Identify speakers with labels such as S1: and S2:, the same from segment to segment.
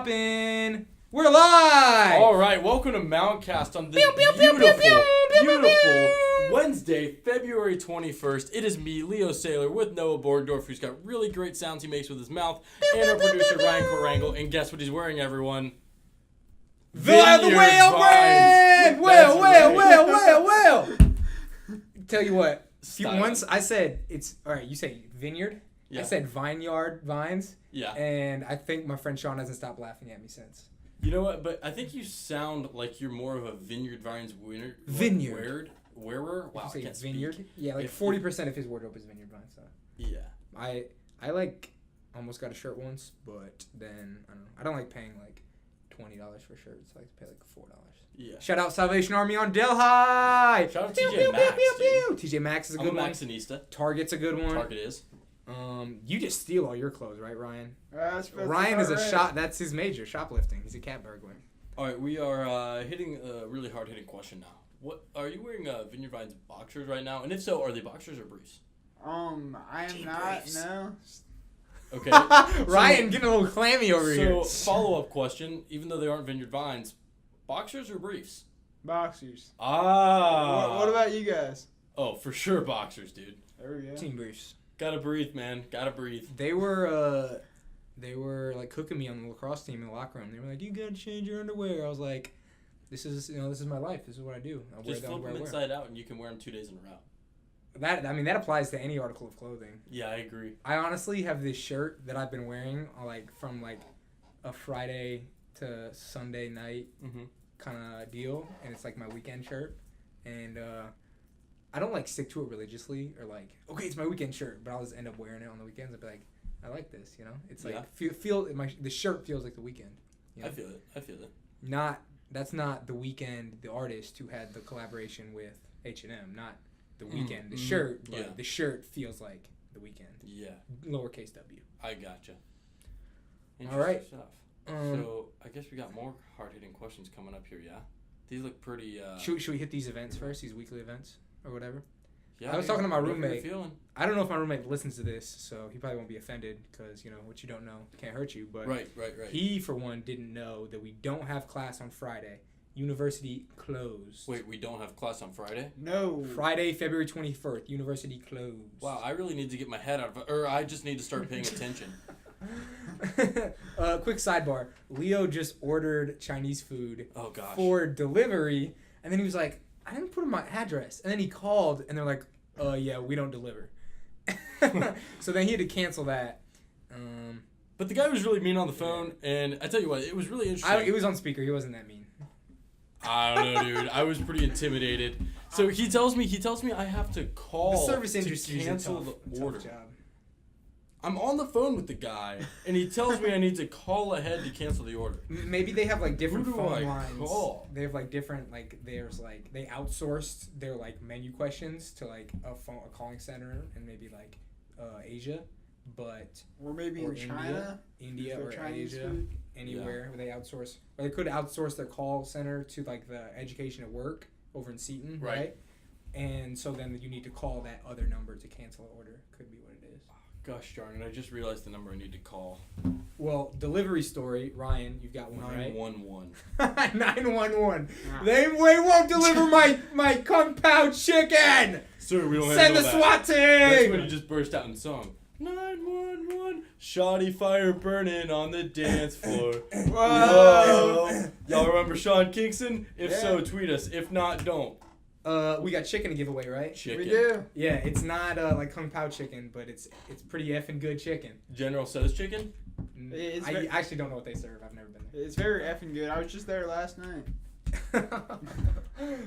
S1: poppin'? We're live!
S2: All right, welcome to MountCast on this beautiful Wednesday, February 21st. It is me, Leo Saylor, with Noah Borgdorf, who's got really great sounds he makes with his mouth, and our producer, Ryan Corangle. And guess what he's wearing, everyone?
S1: The whale brand! Well. Tell you what, once I said alright, you say vineyard? Yeah. I said vineyard, vines.
S2: Yeah.
S1: And I think my friend Sean hasn't stopped laughing at me since.
S2: You know what? But I think you sound like you're more of a vineyard vines wearer. Wearer? Wow, I can't
S1: vineyard?
S2: Speak.
S1: Yeah, like 40% of his wardrobe is vineyard vines. So.
S2: Yeah.
S1: I almost got a shirt once, but then I don't know. I don't like paying like $20 for shirts. I like to pay like $4.
S2: Yeah.
S1: Shout out Salvation Army on Delhi.
S2: Shout out TJ Maxx.
S1: TJ Maxx is a good one.
S2: I'm a Maxxinista.
S1: Target's a good one.
S2: Target is.
S1: You just steal all your clothes, right, Ryan?
S3: Ryan
S1: is a shop. That's his major, shoplifting. He's a cat burglar.
S2: All right, we are hitting a really hard-hitting question now. What are you wearing? Vineyard Vines boxers right now? And if so, are they boxers or briefs?
S3: I am not.
S1: Briefs.
S3: No.
S2: Okay.
S1: Ryan getting a little clammy over here.
S2: So follow-up question: even though they aren't Vineyard Vines, boxers or briefs?
S3: Boxers.
S2: Ah.
S3: What about you guys?
S2: Oh, for sure, boxers, dude.
S3: There we go.
S1: Team briefs.
S2: Gotta breathe, man. Gotta breathe.
S1: They were like cooking me on the lacrosse team in the locker room. They were like, "You gotta change your underwear." I was like, "This is my life. This is what I do. I
S2: Just flip them inside out, and you can wear them 2 days in a row."
S1: That applies to any article of clothing.
S2: Yeah, I agree.
S1: I honestly have this shirt that I've been wearing from a Friday to Sunday night kind of deal, and it's like my weekend shirt, and I don't stick to it religiously or okay, it's my weekend shirt, but I'll just end up wearing it on the weekends. I'll be like, I like this, you know. It's the shirt feels like the weekend. You know?
S2: I feel it.
S1: That's not the Weeknd, the artist who had the collaboration with H&M, not the Weeknd, the shirt, but the shirt feels like the Weeknd.
S2: Yeah.
S1: Lowercase W.
S2: I gotcha.
S1: All right.
S2: Stuff. So I guess we got more hard-hitting questions coming up here. Yeah. These look pretty.
S1: Should we hit these events first? These weekly events or whatever.
S2: Yeah.
S1: I was talking to my roommate. I don't know if my roommate listens to this, so he probably won't be offended because what you don't know can't hurt you. But
S2: right.
S1: He, for one, didn't know that we don't have class on Friday. University closed.
S2: Wait, we don't have class on Friday?
S3: No.
S1: Friday, February 21st. University closed.
S2: Wow, I really need to get my head out of it, or I just need to start paying attention.
S1: Quick sidebar. Leo just ordered Chinese food for delivery, and then he was like, I didn't put in my address. And then he called, and they're like, yeah, we don't deliver. So then he had to cancel that.
S2: But the guy was really mean on the phone, and I tell you what, it was really interesting.
S1: It was on speaker. He wasn't that mean.
S2: I don't know, dude. I was pretty intimidated. So he tells me I have to call
S1: the service industry
S2: to cancel the order.
S1: Tough job.
S2: I'm on the phone with the guy, and he tells me I need to call ahead to cancel the order.
S1: Maybe they have different phone lines.
S2: Call?
S1: They have different there's they outsourced their menu questions to a calling center in maybe Asia,
S3: or maybe in China,
S1: India or
S3: Chinese
S1: Asia,
S3: food.
S1: Anywhere where they outsource, or they could outsource their call center to the education at work over in Seton, right? And so then you need to call that other number to cancel an order. Could be what it is.
S2: Gosh darn it, I just realized the number I need to call.
S1: Well, delivery story, Ryan, you've got one,
S2: 911.
S1: Right? 911. They won't deliver my Kung Pao chicken!
S2: Sir, we don't have
S1: Send the SWAT team!
S2: That's when you just burst out in song. 911, shoddy fire burning on the dance floor. Whoa! Y'all remember Sean Kingston? If so, tweet us. If not, don't.
S1: We got chicken to give away, right?
S2: Chicken.
S3: We do.
S1: Yeah, it's not Kung Pao chicken, but it's pretty effing good chicken.
S2: General Tso's chicken?
S1: I actually don't know what they serve. I've never been there.
S3: It's very effing good. I was just there last night.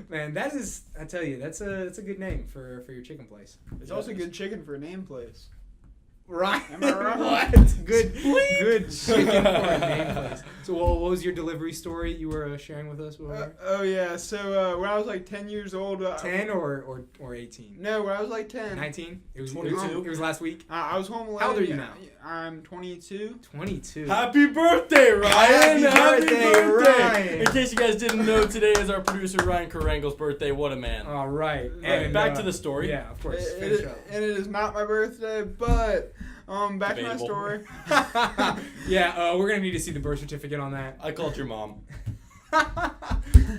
S1: Man, I tell you, that's a good name for your chicken place.
S3: It's also good chicken for a name place.
S1: Right.
S3: Am I right?
S1: What? Good chicken for a name place. So what was your delivery story you were sharing with us?
S3: So when I was 10 years old.
S1: 10 or 18?
S3: No, when I was 10.
S1: 19? It was
S2: 22.
S1: It was last week.
S3: I was home alone.
S1: How old are you now?
S3: I'm 22.
S1: 22.
S2: Happy birthday, Ryan!
S1: Happy birthday, Ryan!
S2: In case you guys didn't know, today is our producer Ryan Corangle's birthday. What a man!
S1: All right.
S2: And back to the story.
S1: Yeah, of course.
S3: And it is not my birthday, but Back to my
S2: Debatable.
S3: story.
S1: Yeah, we're gonna need to see the birth certificate on that.
S2: I called your mom.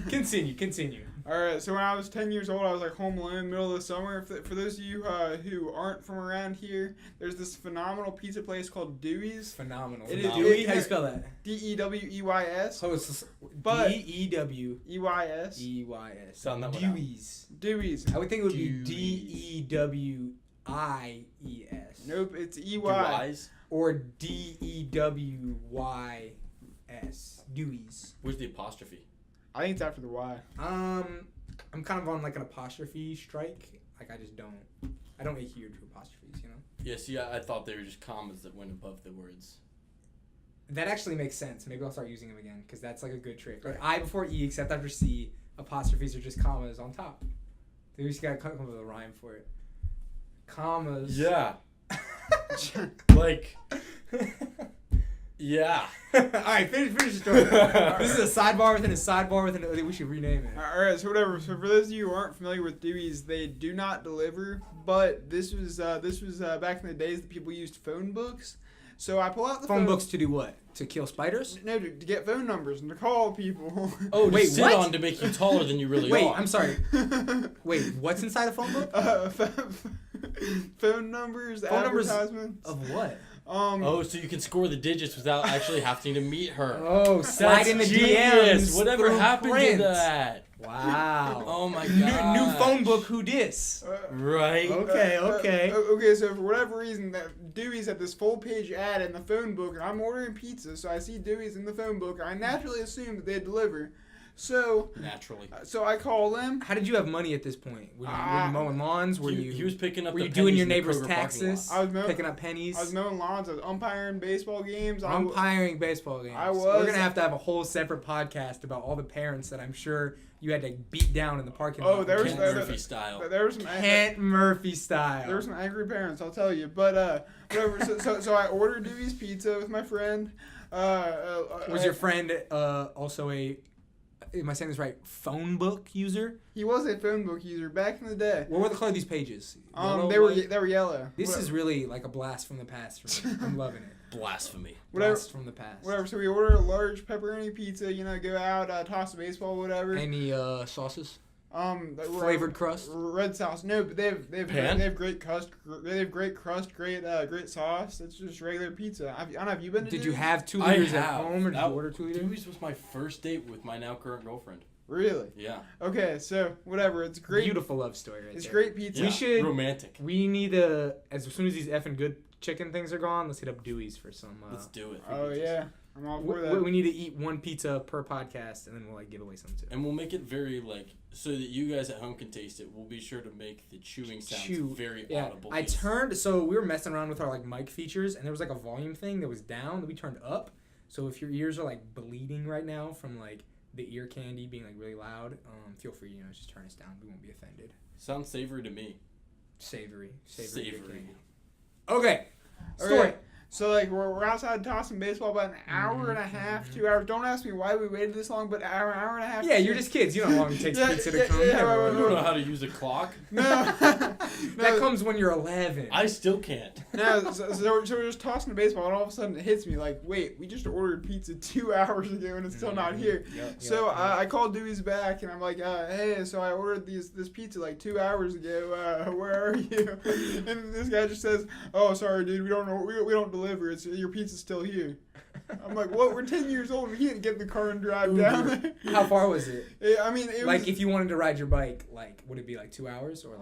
S1: Continue.
S3: Alright, so when I was 10 years old, I was like home alone in the middle of the summer. For those of you who aren't from around here, there's this phenomenal pizza place called Dewey's.
S1: Phenomenal.
S3: It
S2: is-
S1: Dewey?
S3: it-
S1: How do you spell that?
S3: Deweys.
S1: So it's
S3: But-
S1: D-E-W.
S3: EYS.
S1: E-Y-S.
S2: Sound that one out.
S1: Dewey's.
S3: Dewey's.
S1: I would think it would be
S2: Dewey's.
S1: D-E-W-I-E-S.
S3: Nope, it's EY.
S2: Do eyes?
S1: Or D-E-W-Y-S. Dewey's.
S2: Where's the apostrophe?
S3: I think it's after the Y.
S1: I'm kind of on like an apostrophe strike. Like I don't adhere to apostrophes, you know?
S2: Yeah, see, I thought they were just commas that went above the words.
S1: That actually makes sense. Maybe I'll start using them again because that's like a good trick. Like I before E except after C, apostrophes are just commas on top. They just gotta come up with a rhyme for it. Commas.
S2: Yeah. Like, yeah.
S1: Alright, finish the story. This is a sidebar within a sidebar within a, we should rename it.
S3: Alright, so whatever. So for those of you who aren't familiar with Dewey's, they do not deliver. But this was back in the days that people used phone books. So I pull out the
S1: Phone books to do what? To kill spiders?
S3: No, to get phone numbers and to call people.
S2: Oh,
S1: Wait,
S2: to sit
S1: what?
S2: on to make you taller than you really
S1: Wait,
S2: are.
S1: I'm sorry. Wait, what's inside a phone book?
S3: Phone numbers,
S1: Phone numbers
S3: advertisements.
S1: Of what?
S2: Oh, so you can score the digits without actually having to meet her.
S1: Oh, slide
S2: That's
S1: in the
S2: genius.
S1: DMs.
S2: Whatever
S1: through
S2: happened
S1: print.
S2: to that?
S1: Wow.
S2: Oh my
S1: New
S2: god.
S1: phone book, who dis?
S2: Right.
S1: Okay.
S3: Okay, so for whatever reason, that Dewey's had this full page ad in the phone book, and I'm ordering pizza, so I see Dewey's in the phone book, and I naturally assume that they deliver. So
S2: Naturally.
S3: I call them.
S1: How did you have money at this point? Were you mowing lawns? Were
S2: He was picking up
S1: were
S2: the
S1: you doing your
S2: pennies in the
S1: neighbor's
S2: Kroger parking lot.
S1: taxes?
S3: I was
S1: Picking up pennies?
S3: I was mowing lawns. I was umpiring baseball games.
S1: Umpiring baseball games.
S3: I was.
S1: We're gonna have to have a whole separate podcast about all the parents that I'm sure you had to beat down in the parking lot.
S3: Oh, there was
S2: Kent
S3: there,
S2: Murphy style.
S3: there were some
S1: Kent Murphy style.
S3: There were some angry parents, I'll tell you. But whatever. So I ordered Dewey's pizza with my friend.
S1: Was your friend also a? Am I saying this right? Phone book user?
S3: He was a phone book user back in the day.
S1: What were the color of these pages? Yellow,
S3: They were
S1: white?
S3: yellow.
S1: This
S3: Whatever.
S1: is really like a blast from the past for me. I'm loving it.
S2: Blasphemy.
S3: Whatever.
S1: Blast from the past.
S3: Whatever. So we ordered a large pepperoni pizza. Go out, toss a baseball, whatever.
S1: Any sauces?
S3: Flavored
S1: crust?
S3: red sauce. No, but they
S2: Pan?
S3: have great crust. They have great crust, great sauce. It's just regular pizza. I don't know. Have you been to
S1: Did you
S3: Dewey's?
S1: have 2
S2: I
S1: liters at
S2: have.
S1: home, or did you
S2: That-
S1: order 2 liters?
S2: Dewey's was my first date with my now current girlfriend.
S3: Really?
S2: Yeah.
S3: Okay, so whatever. It's great.
S1: Beautiful love story right
S3: It's
S1: there.
S3: great pizza.
S2: Yeah.
S1: should-
S2: Romantic.
S1: We need to, as soon as these effing good chicken things are gone, let's hit up Dewey's for some.
S2: Let's do it.
S3: Oh yeah, I'm all for that.
S1: We need to eat 1 pizza per podcast, and then we'll give away some too.
S2: And we'll make it very so that you guys at home can taste it. We'll be sure to make the chewing sounds very audible.
S1: So we were messing around with our mic features, and there was a volume thing that was down that we turned up. So if your ears are bleeding right now from the ear candy being really loud, feel free just turn us down. We won't be offended.
S2: Sounds savory to me.
S1: Savory ear
S2: Savory.
S1: candy. Okay. Story.
S3: Okay. So we're outside tossing baseball about an hour and a half, 2 hours. Don't ask me why we waited this long, but hour and a half.
S1: Yeah, you're just kids. You don't know how long it takes
S3: Yeah,
S1: pizza to
S3: yeah,
S1: come.
S3: yeah,
S2: You
S3: no.
S2: don't know how to use a clock?
S3: No.
S1: That comes when you're 11.
S2: I still can't.
S3: No, so we're just tossing the baseball, and all of a sudden it hits me wait, we just ordered pizza 2 hours ago, and it's still not here. So I called Dewey's back, and I'm like, hey, so I ordered this pizza 2 hours ago. Where are you? And this guy just says, oh, sorry, dude, we don't know, we don't deliver. Your pizza's still here. I'm like, what? We're 10 years old. We can't get in the car and drive down there.
S1: How far was it?
S3: I mean, it was,
S1: If you wanted to ride your bike, would it be 2 hours or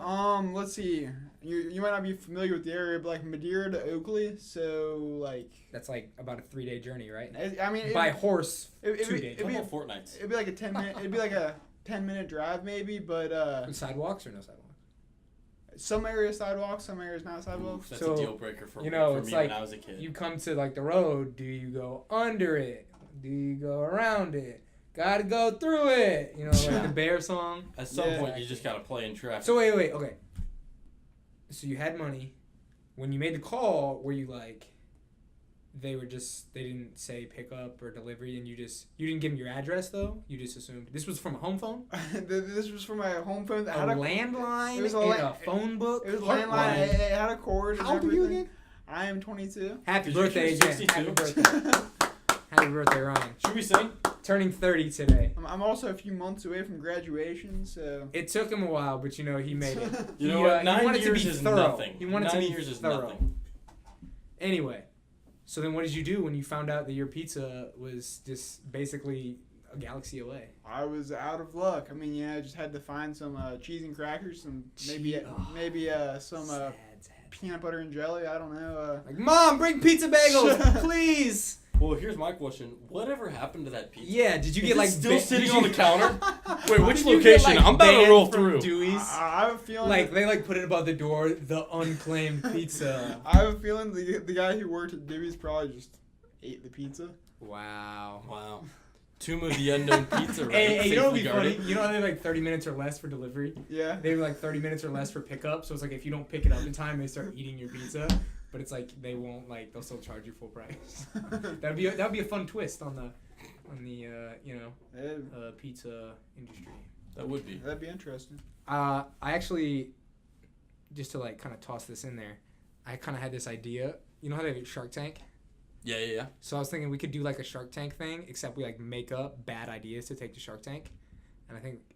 S3: let's see. You might not be familiar with the area, but Madeira to Oakley, so
S1: that's about a 3-day journey, right?
S3: I mean,
S1: By horse,
S3: it'd
S1: 2
S3: be-
S1: days.
S3: it'd be-
S2: Couple fortnights.
S3: it'd be like a 10-minute. It'd be like a 10-minute drive maybe, but
S1: With sidewalks or no sidewalks?
S3: some areas sidewalks, some areas not sidewalks.
S2: That's
S1: So,
S2: a deal breaker for me
S1: it's
S2: when I was a kid.
S1: you come to the road. Do you go under it? Do you go around it? Gotta go through it. The bear song.
S2: At some
S3: Yeah.
S2: point, you just gotta play in traffic.
S1: So wait, okay. So you had money. When you made the call, were you they didn't say pick up or delivery, and you didn't give them your address though? You just assumed this was from a home phone?
S3: This was from my home phone. That
S1: A
S3: had
S1: landline?
S3: It was
S1: in a phone book?
S3: It was a
S1: Heartline.
S3: landline. It had a cord.
S1: How
S3: and
S1: old were you
S3: everything.
S1: again?
S3: I am 22.
S1: Happy
S2: Did you
S1: birthday,
S2: turn
S1: Jen.
S2: 62?
S1: Happy birthday. Happy birthday, Ryan.
S2: Should we sing?
S1: Turning 30 today.
S3: I'm also a few months away from graduation, so.
S1: It took him a while, but he made it.
S2: You know what? 9
S1: wanted
S2: years
S1: to be
S2: is
S1: thorough.
S2: nothing.
S1: He wanted
S2: 9
S1: to be
S2: years is
S1: thorough.
S2: nothing.
S1: Anyway, so then what did you do when you found out that your pizza was just basically a galaxy away?
S3: I was out of luck. I mean, yeah, I just had to find some cheese and crackers, some maybe some
S1: sad.
S3: peanut butter and jelly. I don't know.
S1: Like, Mom, bring pizza bagels, please.
S2: Well, here's my question. Whatever happened to that pizza?
S1: Yeah, did you
S2: Is
S1: get
S2: it
S1: like
S2: still sitting on the counter? Wait,
S1: Did
S2: which
S1: you get,
S2: location?
S1: like,
S2: I'm about to
S1: banned
S2: roll
S1: from
S2: through.
S1: Dewey's?
S3: I have a feeling.
S1: Like they put it above the door, the unclaimed pizza.
S3: I have a feeling the guy who worked at Dewey's probably just ate the pizza.
S1: Wow.
S2: Wow. Tomb of the Unknown Pizza, right?
S1: Hey, you know what'd be
S2: Safely
S1: funny?
S2: guarded.
S1: You know how they have like 30 minutes or less for delivery?
S3: Yeah.
S1: They have like 30 minutes or less for pickup. So it's like if you don't pick it up in time, they start eating your pizza. But it's like they won't they'll still charge you full price. that'd be a fun twist on the pizza industry.
S2: That would be.
S3: That'd be interesting.
S1: I actually, just to like kind of toss this in there, I kind of had this idea. You know how they have Shark Tank?
S2: Yeah.
S1: So I was thinking we could do like a Shark Tank thing, except we like make up bad ideas to take to Shark Tank.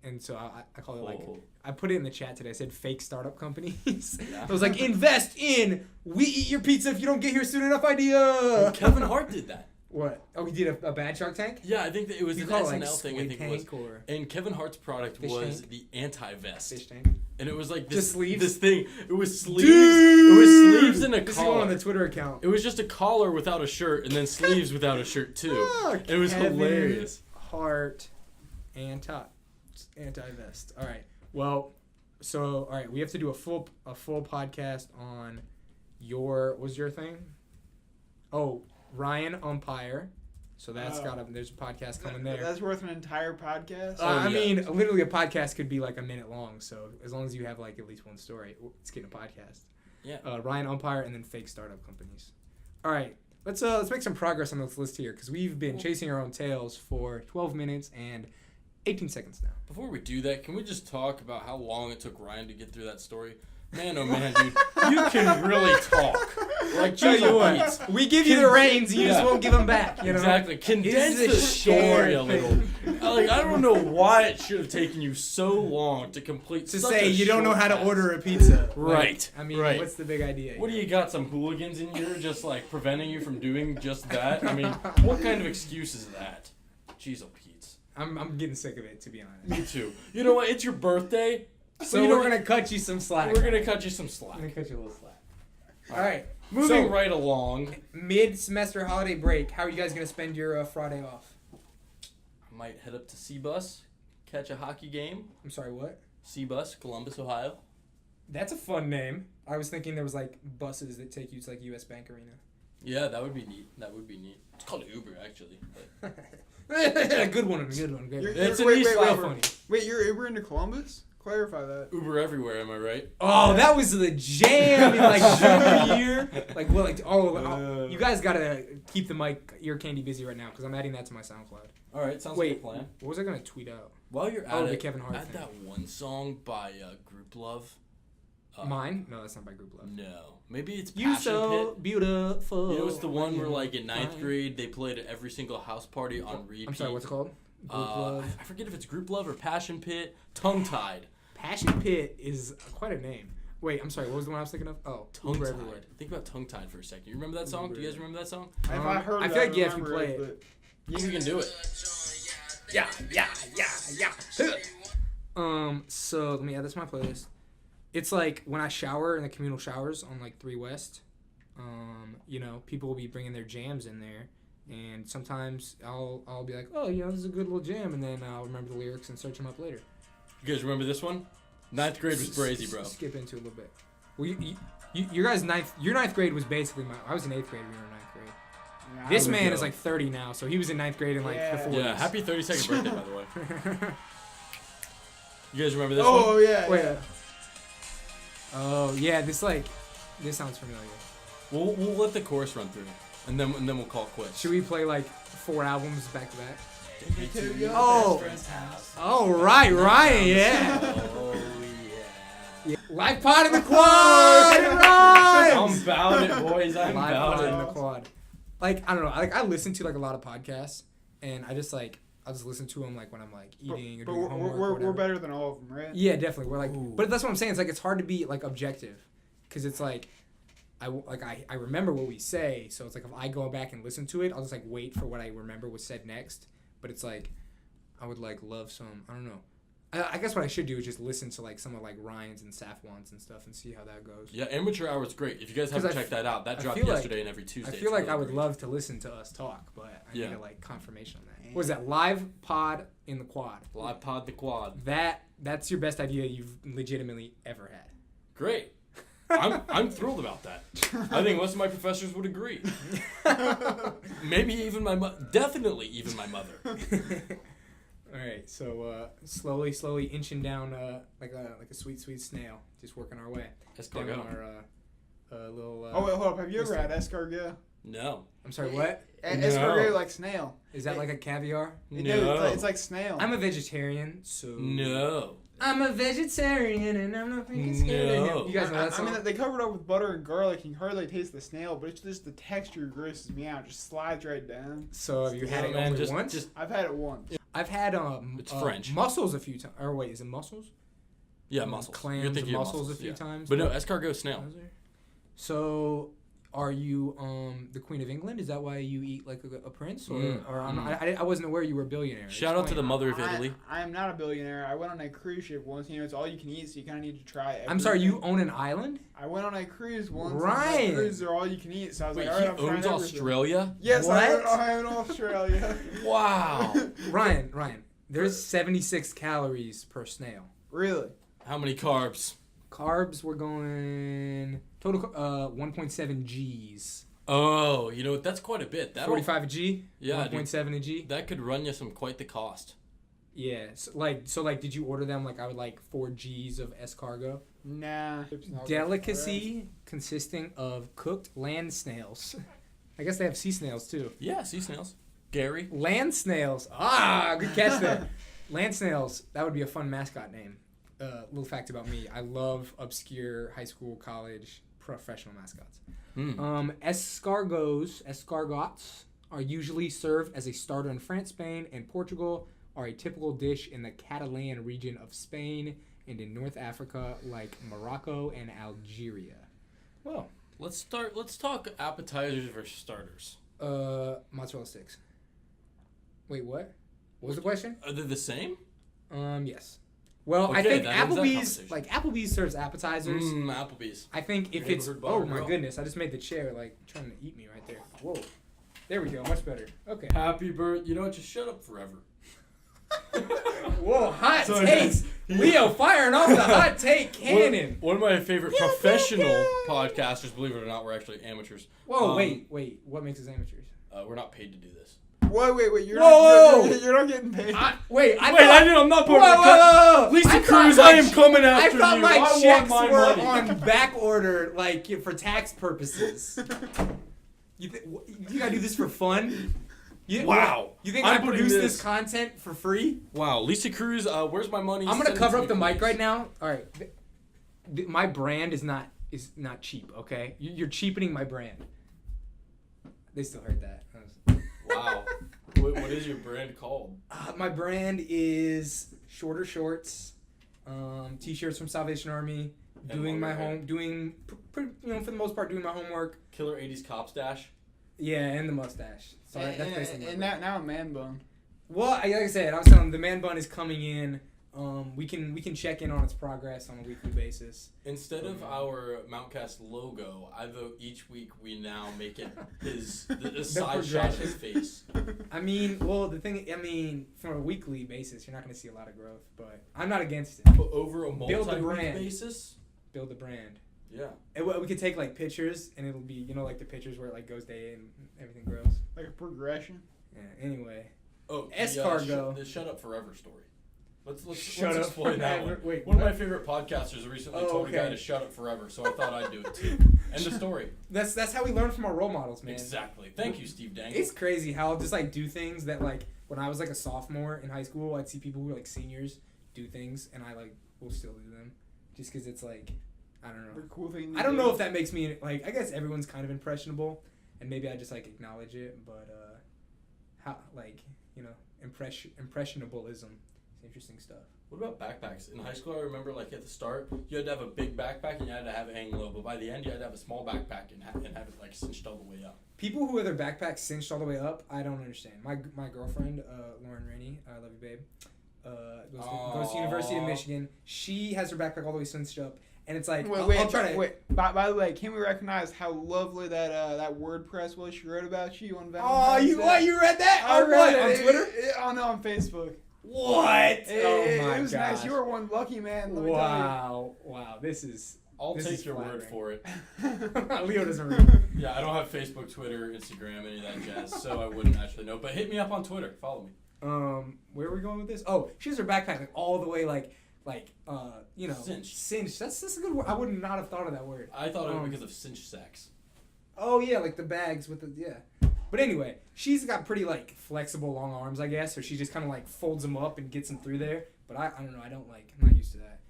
S1: And so I call it like, I put it in the chat today. I said fake startup companies.
S2: Yeah.
S1: I was like, invest in we eat your pizza if you don't get here soon enough idea.
S2: Well, Kevin Hart did that.
S1: What? Oh, he did a bad Shark Tank?
S2: Yeah, I think that it was
S1: You
S2: an
S1: call
S2: SNL
S1: it like
S2: thing. I think it was.
S1: or
S2: And Kevin Hart's product
S1: Fish
S2: was
S1: tank?
S2: the anti-vest.
S1: fish tank.
S2: And it was like this,
S1: Just sleeves?
S2: this thing. It was sleeves.
S1: Dude!
S2: It was sleeves and a
S1: This is going on
S2: collar.
S1: the Twitter account.
S2: It was just a collar without a shirt and then sleeves without a shirt too.
S1: Oh,
S2: It was
S1: Kevin
S2: hilarious.
S1: Hart anti-vest. All right. Well, so all right, we have to do a full podcast on what was your thing? Oh, Ryan umpire. So that's there's a podcast coming there.
S3: That's worth an entire podcast.
S1: I
S2: yeah.
S1: mean, literally a podcast could be like a minute long. So as long as you have like at least one story, it's getting a podcast.
S2: Yeah.
S1: Ryan umpire and then fake startup companies. All right. Let's make some progress on this list here because we've been chasing our own tails for 12 minutes and 18 seconds now.
S2: Before we do that, can we just talk about how long it took Ryan to get through that story? Man, oh man, dude, you can really talk. Like,
S1: Tell you what,
S2: Beats.
S1: we give you the reins, you just won't give them back. You know?
S2: Exactly. Condense
S1: This
S2: the
S1: is a
S2: story a
S1: shared
S2: little.
S1: thing.
S2: Like, I don't know why it should have taken you so long to complete.
S1: To
S2: such
S1: say
S2: a
S1: you don't know
S2: short
S1: how to
S2: task.
S1: order a pizza.
S2: Right.
S1: Like, I mean,
S2: right.
S1: what's the big idea?
S2: What do you got? Some hooligans in here just like preventing you from doing just that? I mean, what kind of excuse is that? Jeez, oh Pete.
S1: I'm getting sick of it, to be honest.
S2: Me too. You know what? It's your birthday.
S1: So
S2: you know
S1: we're
S2: what?
S1: gonna cut you some slack.
S2: We're gonna cut you some slack.
S1: I'm gonna cut you a little slack. All right.
S2: Moving
S1: So,
S2: right along.
S1: Mid-semester holiday break. How are you guys gonna spend your Friday off?
S2: I might head up to C-Bus, catch a hockey game.
S1: I'm sorry, what?
S2: C-Bus, Columbus, Ohio.
S1: That's a fun name. I was thinking there was like buses that take you to like US Bank Arena.
S2: Yeah, that would be neat. That would be neat. It's called Uber, actually. But
S1: Good one. Great
S3: You're-
S1: one.
S2: It's an
S3: wait,
S2: East
S3: wait,
S1: Real
S3: wait.
S1: funny.
S3: Wait, you're Uber into Columbus? Clarify that.
S2: Uber everywhere, am I right?
S1: Oh, that was the jam in like junior year. Like, well, like, you guys gotta keep the mic ear candy busy right now because I'm adding that to my SoundCloud.
S2: All right, sounds
S1: Wait,
S2: like a plan.
S1: what was I gonna tweet out?
S2: While you're at
S1: Oh,
S2: it,
S1: the Kevin Hart
S2: add
S1: thing.
S2: that one song by Group Love.
S1: Mine? No, that's not by Group Love.
S2: No, maybe it's
S1: You
S2: Passion
S1: so
S2: Pit.
S1: beautiful.
S2: You know, it's the one where like in ninth
S1: Fine.
S2: grade they played at every single house party on repeat.
S1: I'm sorry, what's it called? Group Love.
S2: I forget if it's Group Love or Passion Pit. Tongue Tied.
S1: Passion Pit is quite a name. Wait, I'm sorry. What was the one I was thinking of? Oh,
S2: Tongue
S1: Uber
S2: Tied.
S1: Everywhere.
S2: Think about Tongue Tied for a second. You remember that song? Do you guys remember that song?
S3: If I heard
S1: I
S3: it,
S1: feel like, yeah, if you
S3: remember
S1: play
S3: it,
S1: it.
S2: I think we can do it.
S1: Yeah. So let me add this to my playlist. It's like when I shower in the communal showers on like 3 West. You know, people will be bringing their jams in there, and sometimes I'll be like, oh, you know, this is a good little jam, and then I'll remember the lyrics and search them up later.
S2: You guys remember this one? Ninth grade was brazy, bro.
S1: Skip into it a little bit. Well, your guys' ninth grade was basically I was in 8th grade when you were in 9th grade.
S3: Yeah,
S1: This
S3: I
S1: man
S2: go.
S1: is like 30 now, so he was in 9th grade in like the 40s.
S2: Yeah, happy 32nd birthday, by the way. You guys remember this
S3: Oh,
S2: one?
S3: yeah.
S1: Wait.
S3: yeah.
S1: Oh yeah, this sounds familiar.
S2: We'll let the chorus run through, and then we'll call it quits.
S1: Should we play like 4 albums back to back?
S3: To your
S1: Oh.
S3: best friend's house.
S1: Oh right, Ryan, yeah.
S2: Oh yeah.
S1: Yeah. Live pod in the quad.
S2: I'm about it, boys. I'm
S1: Live
S2: about
S1: pod
S2: it.
S1: in the quad. Like I don't know. Like I listen to like a lot of podcasts, and I'll just listen to them like when I'm like eating or doing homework. or whatever.
S3: We're better than all of them, right?
S1: Yeah, definitely. We're like,
S2: Ooh.
S1: but that's what I'm saying. It's like it's hard to be like objective, because it's like, I remember what we say, so it's like if I go back and listen to it, I'll just like wait for what I remember was said next. But it's like, I would like love some. I don't know. I guess what I should do is just listen to like some of like Ryan's and Safwan's and stuff and see how that goes.
S2: Yeah, Amateur Hour is great. If you guys haven't checked that out, that dropped yesterday and every Tuesday.
S1: I feel like I would love to listen to us talk, but I need like confirmation on that. What is that? Live pod in the quad.
S2: Live pod the quad.
S1: That's your best idea you've legitimately ever had.
S2: Great. I'm thrilled about that. I think most of my professors would agree. Maybe even definitely even my mother.
S1: All right, so slowly inching down like a sweet snail, just working our way down our little.
S3: Oh wait, hold up! Have you ever had escargot?
S2: No.
S1: I'm sorry, what?
S3: Escargot like snail.
S1: Is that like a caviar?
S2: No.
S3: It's like snail.
S1: I'm a vegetarian, so.
S2: No.
S1: I'm a vegetarian and I'm not freaking scared of him. You guys know that song?
S3: I mean, they cover it up with butter and garlic. You can hardly taste the snail, but it's just the texture grosses me out. It just slides right down.
S1: So have you had it only once?
S3: I've had it once.
S1: I've had
S2: it's French.
S1: mussels a few times. Or wait, is it mussels?
S2: Yeah, mussels.
S1: Clams and mussels a few times.
S2: But no, escargot snail.
S1: So, are you the Queen of England? Is that why you eat like a prince? I wasn't aware you were a billionaire.
S2: Shout out to the mother of Italy.
S3: I am not a billionaire. I went on a cruise ship once. You know, it's all you can eat, so you kind of need to try it.
S1: I'm sorry, you own an island?
S3: I went on a cruise once.
S1: Right.
S3: Cruises are all you can eat, so I was
S2: Wait,
S3: like, all right, I'm
S2: he owns
S3: trying
S2: Australia?
S3: Yes,
S1: what?
S3: I own Australia.
S2: Wow.
S1: Ryan, there's 76 calories per snail.
S3: Really?
S2: How many carbs?
S1: Carbs, we're going total 1.7 Gs.
S2: Oh, you know what? That's quite a bit.
S1: 45 a G?
S2: Yeah.
S1: 1.7 a G?
S2: That could run you quite the cost.
S1: Yeah. So did you order them? Like, I would like 4 Gs of escargot.
S3: Nah.
S1: Delicacy consisting of cooked land snails. I guess they have sea snails, too.
S2: Yeah, sea snails. Gary.
S1: Land snails. Ah, good catch there. Land snails. That would be a fun mascot name. Little fact about me. I love obscure high school, college, professional mascots. Escargots are usually served as a starter in France, Spain, and Portugal, are a typical dish in the Catalan region of Spain and in North Africa like Morocco and Algeria.
S2: Well, let's talk appetizers versus starters.
S1: Mozzarella sticks. Wait, what? What was the question?
S2: Are they the same?
S1: Yes. Well,
S2: okay,
S1: I think Applebee's serves appetizers.
S2: Applebee's.
S1: I think if it's my goodness, I just made the chair like trying to eat me right there. Whoa. There we go, much better. Okay.
S2: Happy birthday. You know what? Just shut up forever.
S1: Whoa, hot takes. Leo firing off the hot take cannon.
S2: One of my favorite professional podcasters, believe it or not, we're actually amateurs.
S1: Whoa, wait. What makes us amateurs?
S2: We're not paid to do this.
S3: Wait. You're not getting paid.
S2: I'm not part of the Lisa Cruz, I am coming after you.
S1: I thought my checks were
S2: money.
S1: on back order, like for tax purposes. You gotta do this for fun?
S2: Wow.
S1: You think I produce this content for free?
S2: Wow. Lisa Cruz, where's my money?
S1: I'm gonna cover up the mic right now. All right. My brand is not cheap. Okay, you're cheapening my brand. They still heard that.
S2: Wow. What is your brand called?
S1: My brand is shorter shorts, t-shirts from Salvation Army, for the most part, doing my homework.
S2: Killer 80s cop stash.
S1: Yeah, and the mustache. So that's basically.
S3: And now a man bun.
S1: Well, like I said, I was telling them the man bun is coming in. We can check in on its progress on a weekly basis.
S2: Instead of our MountCast logo, I vote each week we now make it the side shot of his face.
S1: I mean, from a weekly basis, you're not going to see a lot of growth, but I'm not against it.
S2: But over a multi-week basis?
S1: Build the brand.
S2: Yeah.
S1: And we could take like pictures, and it'll be like the pictures where it like goes day and everything grows.
S3: Like a progression.
S1: Yeah. Anyway.
S2: Oh,
S1: escargot.
S2: The Shut Up Forever story. Let's
S1: shut up
S2: explain that one.
S1: Wait,
S2: one of my favorite podcasters recently told a guy to shut up forever, so I thought I'd do it too. End of story.
S1: That's how we learn from our role models, man.
S2: Exactly. Thank you, Steve Dangle.
S1: It's crazy how I'll just like do things that like when I was like a sophomore in high school, I'd see people who were like seniors do things, and I like will still do them. just because it's like, I don't know.
S3: The cool thing.
S1: I don't know if that makes me like. I guess everyone's kind of impressionable, and maybe I just like acknowledge it. But how impressionabilism is interesting stuff.
S2: What about backpacks? In high school, I remember like at the start, you had to have a big backpack and you had to have it hanging low. But by the end, you had to have a small backpack and have it like cinched all the way up.
S1: People who have their backpacks cinched all the way up, I don't understand. My girlfriend, Lauren Rainey, I love you, babe. Goes to University of Michigan. She has her backpack all the way cinched up, and it's like
S3: wait. By the way, can we recognize how lovely that WordPress was she wrote about you on Valentine's Day?
S1: You read that?
S3: I read
S1: it on Twitter?
S3: On Facebook.
S1: What?
S3: It was nice. You were one lucky man. Let me tell you.
S1: Wow. This
S2: I'll take
S1: is
S2: your
S1: flattering.
S2: word for it.
S1: Leo doesn't read.
S2: Yeah, I don't have Facebook, Twitter, Instagram, any of that jazz, so I wouldn't actually know. But hit me up on Twitter. Follow me.
S1: Where are we going with this? Oh, she has her backpack like all the way cinched. That's a good word. I would not have thought of that word.
S2: I thought it was because of cinch sacks.
S1: Oh yeah, like the bags with the But anyway, she's got pretty like flexible long arms, I guess, so she just kind of like folds them up and gets them through there. But I don't know. I'm not used to that.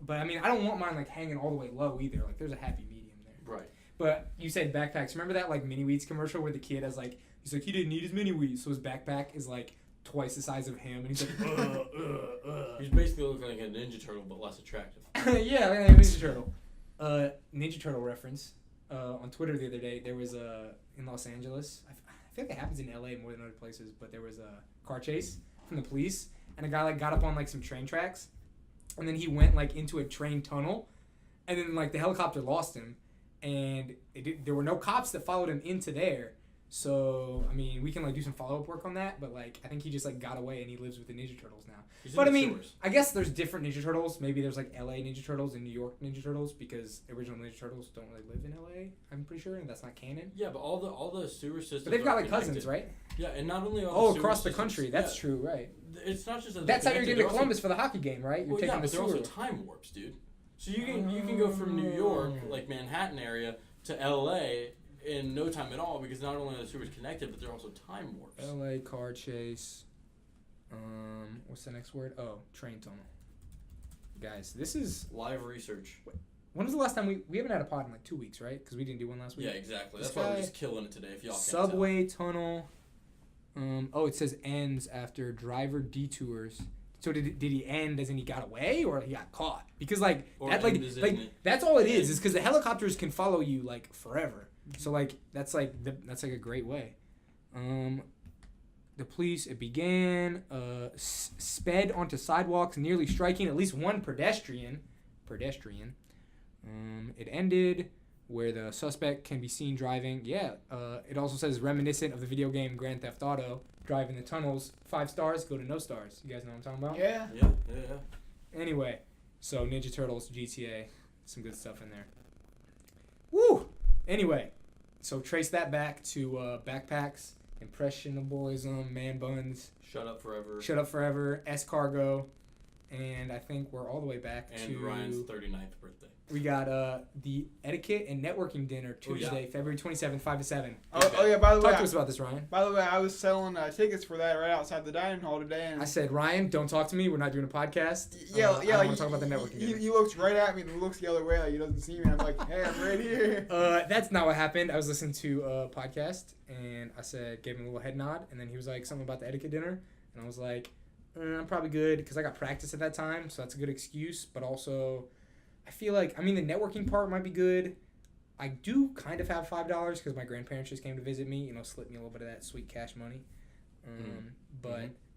S1: But I mean, I don't want mine like hanging all the way low either. Like there's a happy medium there.
S2: Right.
S1: But you said backpacks. Remember that like mini wheats commercial where the kid has like he's like he didn't need his mini wheats, so his backpack is like twice the size of him, and he's like
S2: He's basically looking like a Ninja Turtle but less attractive.
S1: Yeah, like a Ninja Turtle. Ninja Turtle reference. On Twitter the other day, there was in Los Angeles. I feel like it happens in LA more than other places, but there was a car chase from the police, and a guy like got up on like some train tracks, and then he went like into a train tunnel, and then like the helicopter lost him, and there were no cops that followed him into there. So I mean, we can like do some follow up work on that, but like I think he just like got away and he lives with the Ninja Turtles now. But I mean, I guess there's different Ninja Turtles. Maybe there's like LA Ninja Turtles and New York Ninja Turtles because the original Ninja Turtles don't really live in LA. I'm pretty sure, and that's not canon.
S2: Yeah, but all the sewer systems.
S1: But they've got like cousins, right?
S2: Yeah, and not only
S1: across the country. That's true, right?
S2: It's not just
S1: that's how you're getting to Columbus for the hockey game, right? You're taking the sewer.
S2: They're also time warps, dude. So you can go from New York, like Manhattan area, to LA in no time at all because not only are the sewers connected, but they're also time warps.
S1: LA car chase. What's the next word? Oh, train tunnel. Guys, this is
S2: live research.
S1: When was the last time we haven't had a pod in like 2 weeks, right? Because we didn't do one last week.
S2: Yeah, exactly. That's why we're just killing it today. If y'all
S1: subway tunnel. It says ends after driver detours. So did he end as in he got away or he got caught? Because like that's all it is because the helicopters can follow you like forever. So like that's like a great way. The police, it began, sped onto sidewalks, nearly striking at least one pedestrian. It ended where the suspect can be seen driving. Yeah, it also says reminiscent of the video game Grand Theft Auto, driving the tunnels. 5 stars, go to no stars. You guys know what I'm talking about?
S3: Yeah.
S1: Anyway, so Ninja Turtles, GTA, some good stuff in there. Woo! Anyway, so trace that back to backpacks. Impressionabilism, man buns.
S2: Shut Up
S1: Forever, Escargot, and I think we're all the way back to
S2: Ryan's 39th birthday.
S1: We got the etiquette and networking dinner Tuesday, February 27th, 5 to 7.
S3: Oh yeah, by the way,
S1: talk to us about this, Ryan.
S3: By the way, I was selling tickets for that right outside the dining hall today, and
S1: I said, Ryan, don't talk to me. We're not doing a podcast.
S3: Yeah.
S1: I want to talk about the networking dinner.
S3: He looks right at me and looks the other way like he doesn't see me. And I'm like, hey, I'm right here.
S1: That's not what happened. I was listening to a podcast and I gave him a little head nod, and then he was like something about the etiquette dinner, and I was like, I'm probably good because I got practice at that time, so that's a good excuse. But also, I feel like, the networking part might be good. I do kind of have $5 because my grandparents just came to visit me, slip me a little bit of that sweet cash money.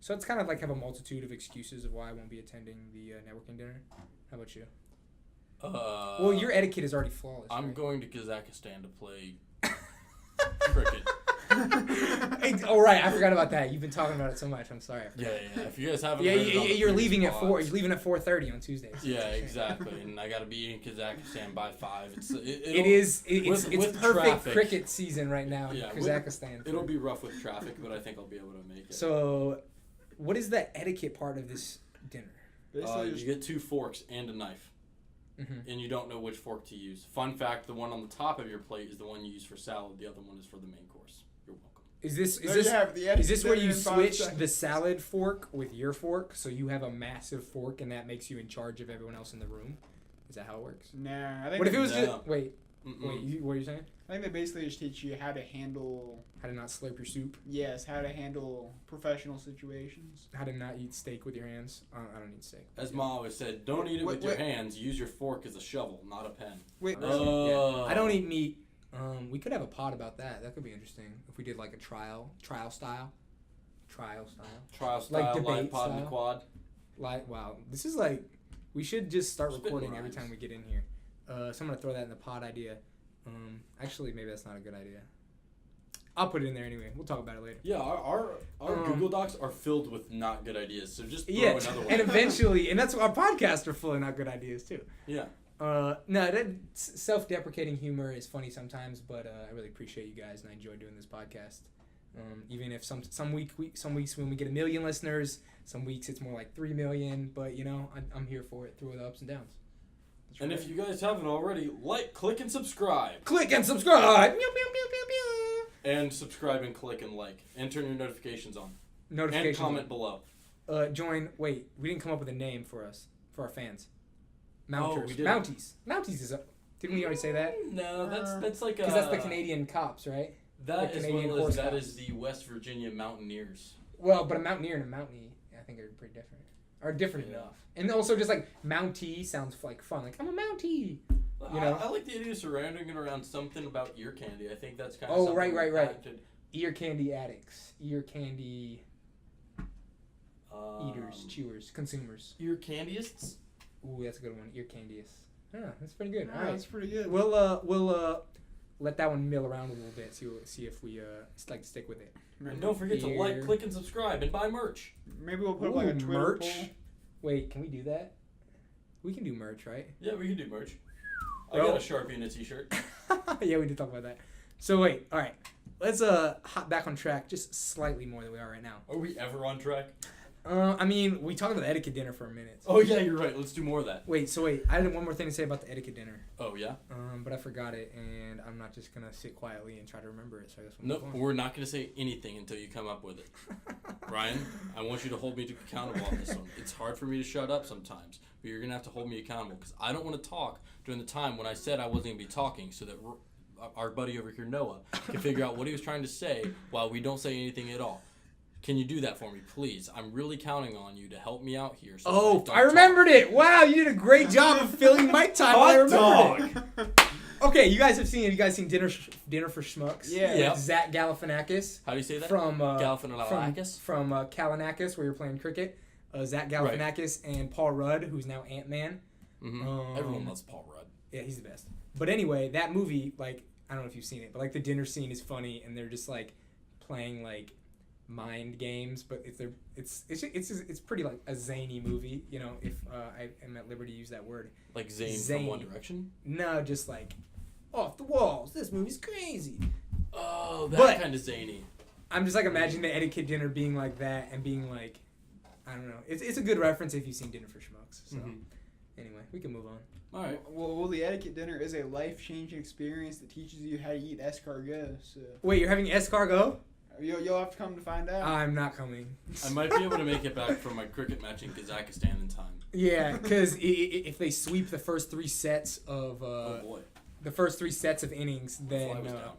S1: So it's kind of like have a multitude of excuses of why I won't be attending the networking dinner. How about you? Well, your etiquette is already flawless.
S2: I'm
S1: right?
S2: going to Kazakhstan to play cricket.
S1: Oh right, I forgot about that. You've been talking about it so much. I'm sorry.
S2: Yeah. If you guys haven't,
S1: you're leaving at 4. You're leaving at 4:30 on Tuesdays.
S2: Yeah, exactly. And I got to be in Kazakhstan by 5. It's
S1: perfect
S2: traffic.
S1: Cricket season right now in Kazakhstan.
S2: It'll be rough with traffic, but I think I'll be able to make it.
S1: So, what is the etiquette part of this dinner?
S2: You get 2 forks and a knife. Mm-hmm. And you don't know which fork to use. Fun fact: the one on the top of your plate is the one you use for salad. The other one is for the main course. You're welcome.
S1: Is this where you switch the salad fork with your fork, so you have a massive fork, and that makes you in charge of everyone else in the room? Is that how it works?
S3: Nah, I think.
S1: What if it was
S2: No.
S1: just wait? What are you saying?
S3: I think they basically just teach you how to handle.
S1: How to not slurp your soup?
S3: Yes, how to handle professional situations.
S1: How to not eat steak with your hands? I don't eat steak.
S2: As Ma always said, don't eat it with your hands. Use your fork as a shovel, not a pen.
S3: Wait,
S1: Yeah. I don't eat meat. We could have a pod about that. That could be interesting if we did like a trial style.
S2: Like
S1: debate
S2: live pod
S1: style.
S2: and quad.
S1: Like, wow, this is like, we should just start
S2: Spitting
S1: recording every
S2: rhymes.
S1: time we get in here. So I'm gonna throw that in the pod idea. Actually, maybe that's not a good idea. I'll put it in there anyway. We'll talk about it later.
S2: Yeah, our Google Docs are filled with not good ideas, so just throw another one.
S1: And eventually, and that's why our podcasts are full of not good ideas too.
S2: Yeah.
S1: No, that self-deprecating humor is funny sometimes, but I really appreciate you guys, and I enjoy doing this podcast. Even if some weeks when we get 1 million listeners, some weeks it's more like 3 million, but you know, I'm here for it through the ups and downs. That's
S2: And
S1: right.
S2: if you guys haven't already, click and subscribe.
S1: Click and subscribe. Pew, pew, pew, pew, pew.
S2: And subscribe and click and like. And turn your notifications on.
S1: Notifications.
S2: And comment below.
S1: Join. Wait, we didn't come up with a name for our fans. Mounters.
S2: we did.
S1: Mounties. Mounties is. Didn't we already say that?
S2: No, that's like a.
S1: Because that's the Canadian cops, right?
S2: That
S1: the
S2: is
S1: Canadian
S2: well
S1: horse
S2: as that
S1: cops.
S2: is the West Virginia Mountaineers.
S1: Well, but a mountaineer and a mountaineer, I think, are pretty different. Are different enough. And also, just like Mountie sounds like fun. Like I'm a Mountie. You know?
S2: I like the idea of surrounding it around something about ear candy. I think that's kind of
S1: Oh,
S2: something
S1: right.
S2: patented.
S1: Ear candy addicts. Ear candy eaters, chewers, consumers.
S2: Ear candyists?
S1: Ooh, that's a good one. Ear candyists. Yeah, that's pretty good.
S3: Yeah,
S1: All right.
S3: that's pretty good.
S1: We'll let that one mill around a little bit. See if we like to stick with it.
S2: And don't forget to like, click, and subscribe, and buy merch.
S3: Maybe we'll put up like a Twitter
S1: merch.
S3: poll.
S1: Wait, can we do that? We can do merch, right?
S2: Yeah, we can do merch. I
S1: Bro.
S2: got a Sharpie and a t-shirt.
S1: Yeah, we did talk about that. So wait, all right. Let's hop back on track just slightly more than we are right now.
S2: Are we ever on track?
S1: I mean, we talked about the etiquette dinner for a minute.
S2: Oh yeah, you're right. Let's do more of that.
S1: Wait, I had one more thing to say about the etiquette dinner.
S2: Oh yeah?
S1: But I forgot it, and I'm not just gonna sit quietly and try to remember it. So I guess we'll
S2: Nope,
S1: move on.
S2: we're not going to say anything until you come up with it. Ryan, I want you to hold me accountable on this one. It's hard for me to shut up sometimes, but you're going to have to hold me accountable because I don't want to talk during the time when I said I wasn't going to be talking so that our buddy over here, Noah, can figure out what he was trying to say while we don't say anything at all. Can you do that for me, please? I'm really counting on you to help me out here. So
S1: I remembered it. Wow, you did a great job of filling mic time. I remembered it. Okay, you guys have seen it. You guys seen Dinner for Schmucks?
S3: Yeah.
S2: Yep.
S1: With Zach Galifianakis.
S2: How do you say that?
S1: From
S2: Galifianakis?
S1: From Kalanakis, where you're playing cricket. Zach Galifianakis and Paul Rudd, who's now Ant-Man.
S2: Mm-hmm. Everyone loves Paul Rudd.
S1: Yeah, he's the best. But anyway, that movie, like, I don't know if you've seen it, but like the dinner scene is funny, and they're just like playing like mind games, but it's pretty like a zany movie, you know, if I am at liberty to use that word.
S2: Like Zayn from One Direction?
S1: No, just like off the walls. This movie's crazy.
S2: Oh,
S1: But-
S2: kind of zany.
S1: I'm just like imagining the etiquette dinner being like that and being like, I don't know. It's a good reference if you've seen Dinner for Schmucks. So anyway, we can move on.
S2: All right.
S3: Well, the etiquette dinner is a life-changing experience that teaches you how to eat escargot. So
S1: Wait, you're having escargot?
S3: you'll have to come to find out.
S1: I'm not coming.
S2: I might be able to make it back from my cricket match in Kazakhstan in time.
S1: Yeah, because if they sweep the first 3 sets of
S2: Oh boy.
S1: the first 3 sets of innings, then
S2: Fly was down.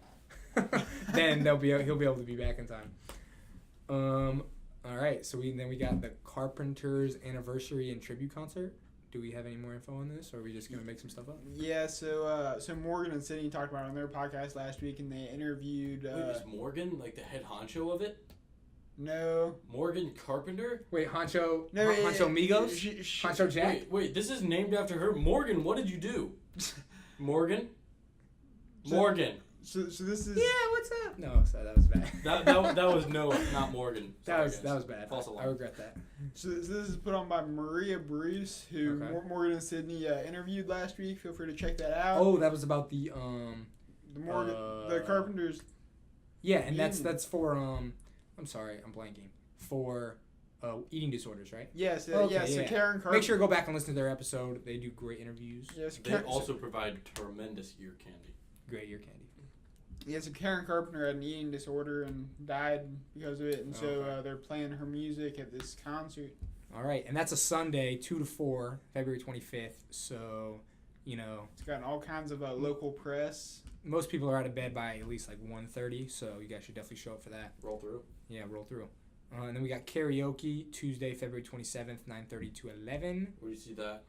S1: then he'll be able to be back in time. All right, so we got the Carpenters anniversary and tribute concert. Do we have any more info on this, or are we just gonna make some stuff up?
S3: Yeah, so Morgan and Sydney talked about it on their podcast last week, and they interviewed.
S2: Wait, is Morgan like the head honcho of it?
S3: No.
S2: Morgan Carpenter?
S1: Wait, Honcho
S3: Migos.
S1: Migos? Honcho Jack?
S2: Wait, this is named after her. Morgan, what did you do? Morgan? Morgan.
S3: So this is.
S1: Yeah, what's up? No, sorry, that was bad.
S2: That was Noah, not Morgan. Sorry,
S1: that was bad.
S2: False alarm.
S1: I regret that.
S3: So this is put on by Maria Bruce, who
S1: Okay.
S3: Morgan and Sydney interviewed last week. Feel free to check that out.
S1: Oh, that was about the
S3: the Carpenters.
S1: Yeah, and that's for I'm sorry, I'm blanking. For eating disorders, right?
S3: Yes,
S1: Okay,
S3: So
S1: yeah.
S3: Karen Carpenter.
S1: Make sure to go back and listen to their episode. They do great interviews.
S3: Yes,
S2: They also provide tremendous ear candy.
S1: Great ear candy.
S3: Yeah, so Karen Carpenter had an eating disorder and died because of it, and so they're playing her music at this concert.
S1: All right, and that's a Sunday, 2 to 4, February 25th. So you know.
S3: It's gotten all kinds of local press.
S1: Most people are out of bed by at least like 1:30, so you guys should definitely show up for that.
S2: Roll through.
S1: Yeah, roll through. And then we got karaoke Tuesday, February 27th, 9:30 to 11.
S2: Where do you see that?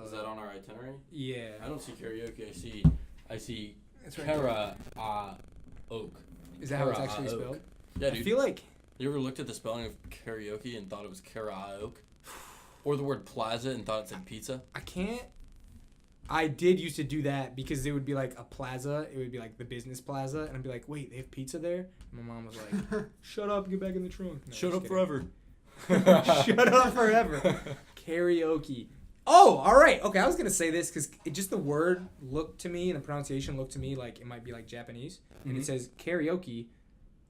S2: Is that on our itinerary?
S1: Yeah.
S2: I don't see karaoke. I see
S1: It's right
S2: oak.
S1: Is that how it's actually spelled?
S2: Yeah, dude.
S1: I feel like...
S2: You ever looked at the spelling of karaoke and thought it was karaoke? Or the word plaza and thought it said pizza?
S1: I can't... I did used to do that because it would be like a plaza. It would be like the business plaza. And I'd be like, wait, they have pizza there? And my mom was like, shut up, get back in the trunk. No,
S2: Shut up forever.
S1: Shut up forever. Karaoke. Oh, all right. Okay, I was going to say this because just the word looked to me and the pronunciation looked to me like it might be like Japanese. Mm-hmm. And it says karaoke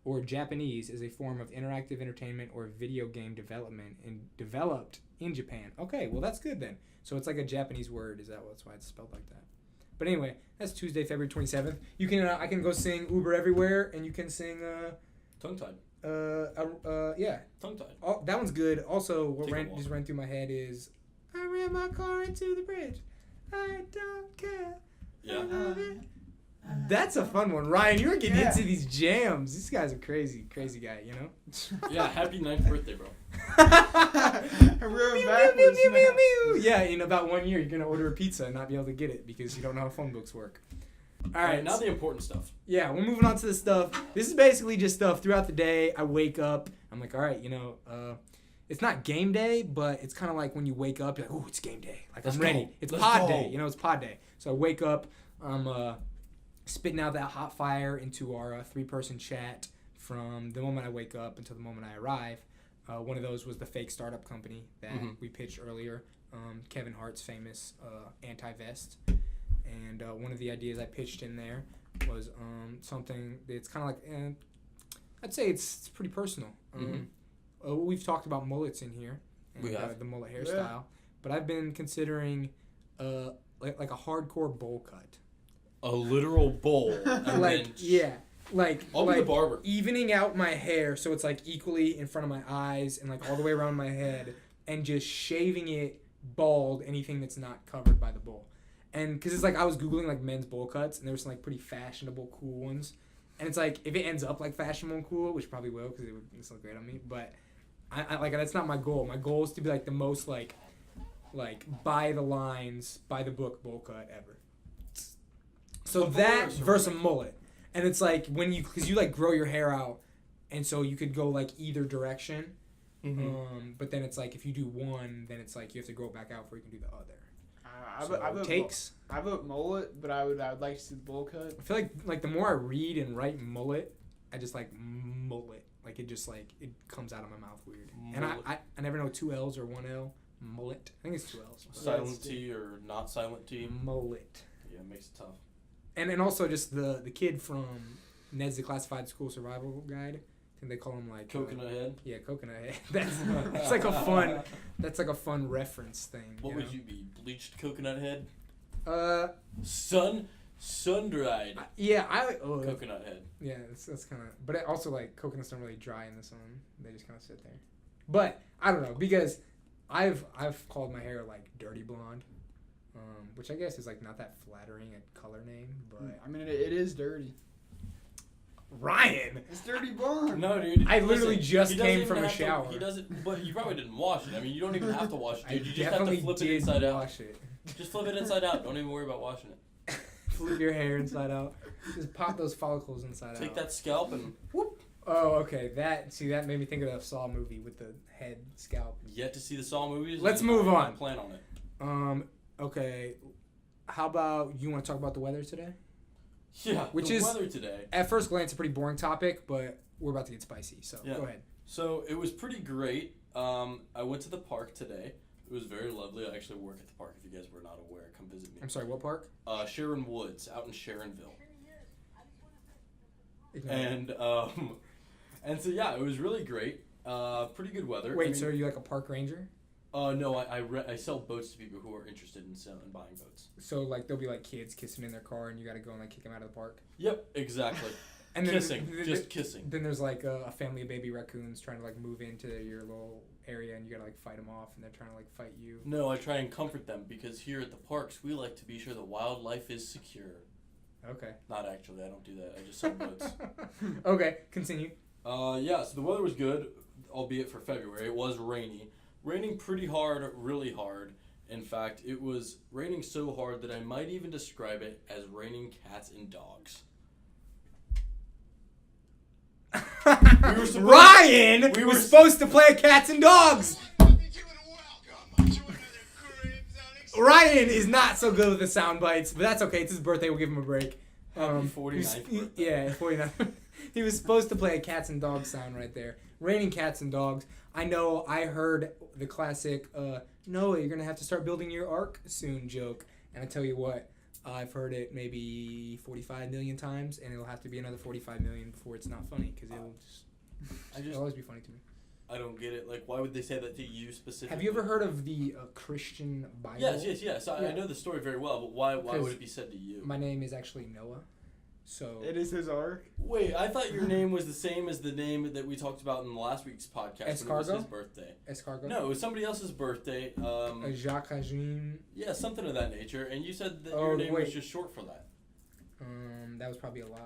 S1: or Japanese is a form of interactive entertainment or video game development and developed in Japan. Okay, well, that's good then. So it's like a Japanese word. That's why it's spelled like that. But anyway, that's Tuesday, February 27th. You can I can go sing Uber Everywhere, and you can sing
S2: Tongue Tied.
S1: Yeah.
S2: Tongue Tied.
S1: Oh, that one's good. Also, what just ran through my head is I ran my car into the bridge. I don't care.
S2: Yeah.
S1: That's a fun one. Ryan, you were getting into these jams. This guy's a crazy guy, you know?
S2: Yeah, happy 9th birthday, bro.
S1: Yeah, in about 1 year, you're going to order a pizza and not be able to get it because you don't know how phone books work. All right,
S2: now the important stuff.
S1: Yeah, we're moving on to this stuff. This is basically just stuff throughout the day. I wake up. I'm like, all right, you know, it's not game day, but it's kind of like when you wake up, you're like, ooh, it's game day. Like, I'm ready. It's pod day. You know, it's pod day. So I wake up. I'm spitting out that hot fire into our 3-person chat from the moment I wake up until the moment I arrive. One of those was the fake startup company that we pitched earlier, Kevin Hart's famous anti-vest. And one of the ideas I pitched in there was something that's kind of like, I'd say it's pretty personal. We've talked about mullets in here, and,
S2: we have
S1: the mullet hairstyle, but I've been considering like a hardcore bowl cut.
S2: A literal bowl.
S1: Like
S2: I'll be the barber.
S1: Evening out my hair so it's like equally in front of my eyes and like all the way around my head, and just shaving it bald, anything that's not covered by the bowl. And because it's like I was Googling like men's bowl cuts, and there were some like pretty fashionable, cool ones. And it's like if it ends up like fashionable and cool, which probably will because it would look great on me, but I like that's not my goal. My goal is to be like the most like by the lines, by the book bowl cut ever. So that versus a mullet. And it's like because you like grow your hair out, and so you could go like either direction. But then it's like if you do one, then it's like you have to grow it back out before you can do the other.
S3: I vote mullet, but I would like to see the bowl cut.
S1: I feel like the more I read and write mullet, I just like mullet. Like it just like it comes out of my mouth weird. Mullet. And I never know 2 L's or 1 L. Mullet. I think it's 2 L's.
S2: Silent T or not silent T.
S1: Mullet.
S2: Yeah, it makes it tough.
S1: And also just the kid from Ned's Declassified School Survival Guide. I think they call him like
S2: Coconut Head.
S1: Yeah, Coconut Head. That's like a fun reference thing.
S2: What would you be? Bleached coconut head? Sun dried.
S1: Coconut
S2: head.
S1: Yeah, that's kind of. But also like coconuts don't really dry in the sun. They just kind of sit there. But I don't know because I've called my hair like dirty blonde. Which I guess is like not that flattering a color name, but
S3: I mean it is dirty.
S1: Ryan,
S3: it's dirty blonde.
S2: No, dude.
S1: I literally just came from a shower.
S2: He doesn't, but you probably didn't wash it. I mean, you don't even have to wash it, dude. You just
S1: have
S2: to flip it inside out.
S1: It.
S2: Just flip it inside out. Don't even worry about washing it.
S1: Flip your hair inside out. Just pop those follicles inside out.
S2: Take that scalp and whoop.
S1: Oh, okay. That made me think of the Saw movie with the head scalp.
S2: Yet to see the Saw movies.
S1: Let's move on.
S2: Plan on it.
S1: Okay. How about you want to talk about the weather today?
S2: Yeah, weather today.
S1: At first glance, a pretty boring topic, but we're about to get spicy, so go ahead.
S2: So it was pretty great. I went to the park today. It was very lovely. I actually work at the park. If you guys were not aware, come visit me.
S1: I'm sorry, what park?
S2: Sharon Woods, out in Sharonville. And so yeah, it was really great. Pretty good weather.
S1: Wait, so are you like a park ranger?
S2: No, I sell boats to people who are interested in buying boats.
S1: So like there'll be like kids kissing in their car, and you got to go and like kick them out of the park.
S2: Yep, exactly.
S1: And then
S2: kissing, just kissing.
S1: Then there's like a family of baby raccoons trying to like move into your little area, and you gotta like fight them off, and they're trying to like fight you.
S2: No, I try and comfort them because here at the parks we like to be sure the wildlife is secure.
S1: Okay.
S2: Not actually, I don't do that. I just sell notes.
S1: Okay, continue.
S2: Yeah, so the weather was good, albeit for February. It was rainy. Raining pretty hard, really hard. In fact, it was raining so hard that I might even describe it as raining cats and dogs.
S1: Ryan was supposed to play Cats and Dogs. Ryan is not so good with the sound bites, but that's okay. It's his birthday. We'll give him a break.
S2: Happy 49th birthday.
S1: Yeah, 49th. He was supposed to play a Cats and Dogs sound right there. Raining Cats and Dogs. I know I heard the classic, Noah, you're going to have to start building your ark soon joke. And I tell you what, I've heard it maybe 45 million times, and it'll have to be another 45 million before it's not funny, because it'll always be funny to me.
S2: I don't get it. Like, why would they say that to you specifically?
S1: Have you ever heard of the Christian Bible?
S2: Yes. I know the story very well, but why would it be said to you?
S1: My name is actually Noah, so...
S3: It is his ark?
S2: Wait, I thought your name was the same as the name that we talked about in the last week's podcast when it was his birthday.
S1: Escargot?
S2: No, it was somebody else's birthday.
S1: Jacques Hajim.
S2: Yeah, something of that nature, and you said that your name was just short for that.
S1: That was probably a lie.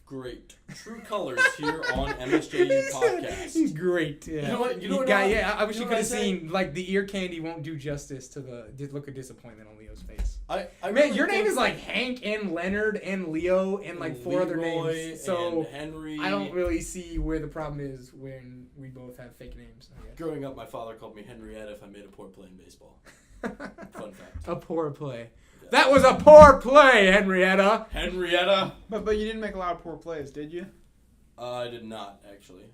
S2: Great. True Colors here on MSJU Podcast.
S1: Great. Yeah.
S2: You know what?
S1: I wish you could have seen, like, the ear candy won't do justice to the look of disappointment on Leo's face.
S2: I
S1: Man,
S2: really
S1: your name is like Hank and Leonard and Leo and like four other names. So
S2: and Henry.
S1: I don't really see where the problem is when we both have fake names.
S2: Growing up, my father called me Henrietta if I made a poor play in baseball. Fun fact.
S1: A poor play. Yeah. That was a poor play, Henrietta.
S2: Henrietta.
S3: But you didn't make a lot of poor plays, did you?
S2: I did not actually.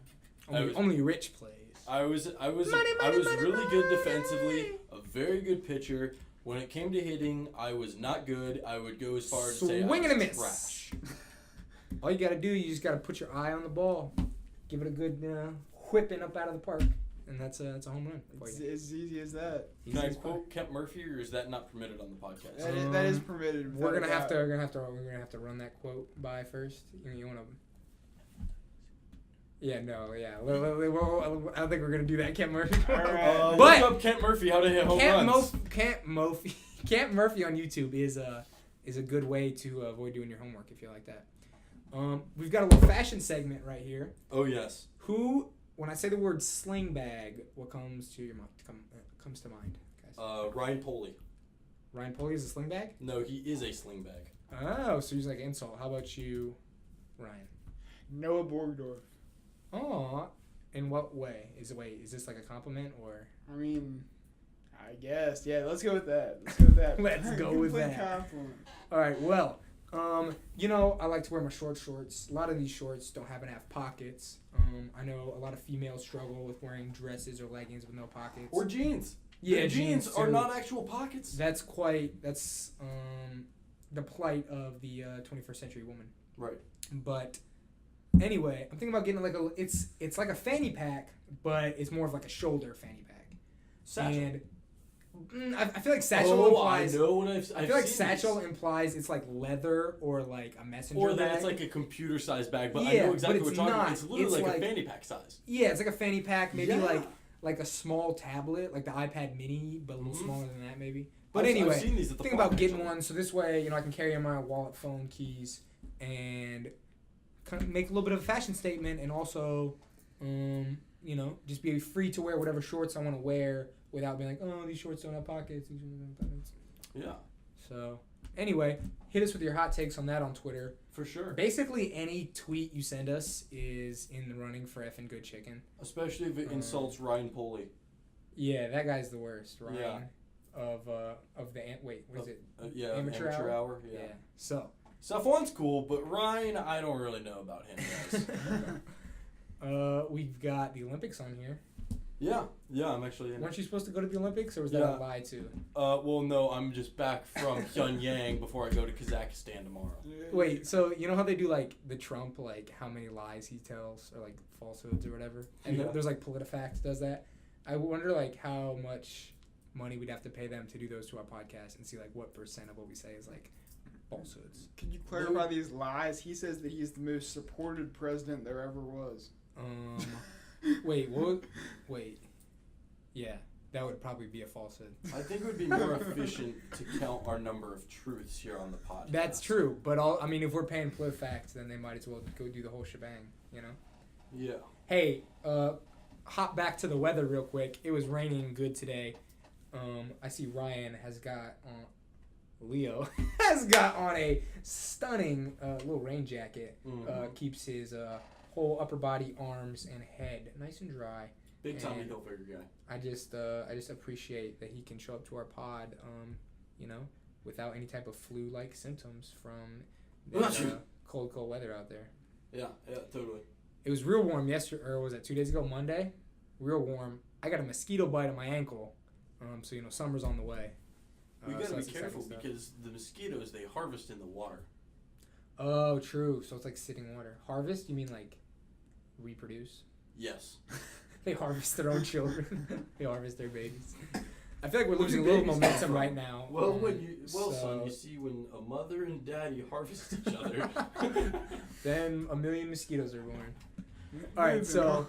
S1: Only rich plays.
S2: I was really good defensively. A very good pitcher. When it came to hitting, I was not good. I would go as far as to say I was
S1: and a miss.
S2: Trash.
S1: All you gotta do, you just gotta put your eye on the ball, give it a good whipping up out of the park, and that's a home run.
S3: It's as easy as that.
S2: Can I quote Kent Murphy, or is that not permitted on the podcast?
S3: That is permitted.
S1: We're gonna have to run that quote by first. You wanna? Yeah, no, yeah. I don't think we're gonna do that, Kent Murphy.
S2: But look up Kent Murphy how to hit home runs.
S1: Kent Murphy on YouTube is a good way to avoid doing your homework if you like that. We've got a little fashion segment right here.
S2: Oh yes.
S1: When I say the word sling bag, what comes to your mind? Comes to mind, guys?
S2: Ryan Poley.
S1: Ryan Poley is a sling bag?
S2: No, he is a sling bag.
S1: Oh, so he's like insult. How about you, Ryan?
S3: Noah Borgdorf.
S1: Oh, in what way? Is this like a compliment or?
S3: I mean, I guess. Yeah, let's go with that.
S1: Let's go with that.
S3: Compliment.
S1: All right. Well, I like to wear my shorts. A lot of these shorts don't happen to have pockets. I know a lot of females struggle with wearing dresses or leggings with no pockets.
S2: Or jeans.
S1: Yeah,
S2: jeans are not actual pockets.
S1: That's the plight of the 21st century woman.
S2: Right.
S1: But anyway, I'm thinking about getting like it's like a fanny pack, but it's more of like a shoulder fanny pack.
S2: Satchel.
S1: And I feel like satchel implies.
S2: I know what
S1: I feel like satchel implies it's like leather or like a messenger bag.
S2: Or that it's like a computer-sized bag, but I know exactly what you're talking about. It's literally like a fanny pack size.
S1: Yeah, it's like a fanny pack, maybe like a small tablet, like the iPad Mini, but a little smaller than that maybe. But anyway,
S2: I've seen these at the
S1: think about getting one, so this way, I can carry in my wallet, phone, keys, and kind of make a little bit of a fashion statement, and also, just be free to wear whatever shorts I want to wear without being like, oh, these shorts don't have pockets.
S2: Yeah.
S1: So, anyway, hit us with your hot takes on that on Twitter.
S2: For sure.
S1: Basically, any tweet you send us is in the running for effing good chicken.
S2: Especially if it insults Ryan Poley.
S1: Yeah, that guy's the worst, Ryan.
S2: Yeah.
S1: Of the what is it?
S2: Amateur hour. Yeah.
S1: So.
S2: Safon's cool, but Ryan, I don't really know about him, guys.
S1: We've got the Olympics on here.
S2: Yeah, I'm actually in.
S1: Weren't you supposed to go to the Olympics, or was that a lie too?
S2: Well, no, I'm just back from Pyongyang before I go to Kazakhstan tomorrow.
S1: Wait, so you know how they do like the Trump, like how many lies he tells or like falsehoods or whatever, and there's like PolitiFact does that. I wonder like how much money we'd have to pay them to do those to our podcast and see like what % of what we say is like falsehoods.
S3: Can you clarify these lies? He says that he's the most supported president there ever was.
S1: Wait, what? Wait. Yeah, that would probably be a falsehood.
S2: I think it would be more efficient to count our number of truths here on the podcast.
S1: That's true, but if we're paying PolitiFact, then they might as well go do the whole shebang, you know?
S2: Yeah.
S1: Hey, hop back to the weather real quick. It was raining good today. I see Ryan has got on, Leo has got on a stunning little rain jacket. Keeps his whole upper body, arms, and head nice and dry.
S2: Big Tommy Hilfiger guy.
S1: I just appreciate that he can show up to our pod, without any type of flu-like symptoms from the cold weather out there.
S2: Yeah, totally.
S1: It was real warm yesterday, or was it 2 days ago, Monday? Real warm. I got a mosquito bite on my ankle, so summer's on the way.
S2: We gotta be careful because the mosquitoes, they harvest in the water.
S1: Oh, true. So it's like sitting water. Harvest? You mean like reproduce?
S2: Yes.
S1: They harvest their own children. They harvest their babies. I feel like we're losing a little momentum right now.
S2: Well, son, you see, when a mother and daddy harvest each other,
S1: then a million mosquitoes are born. All right, so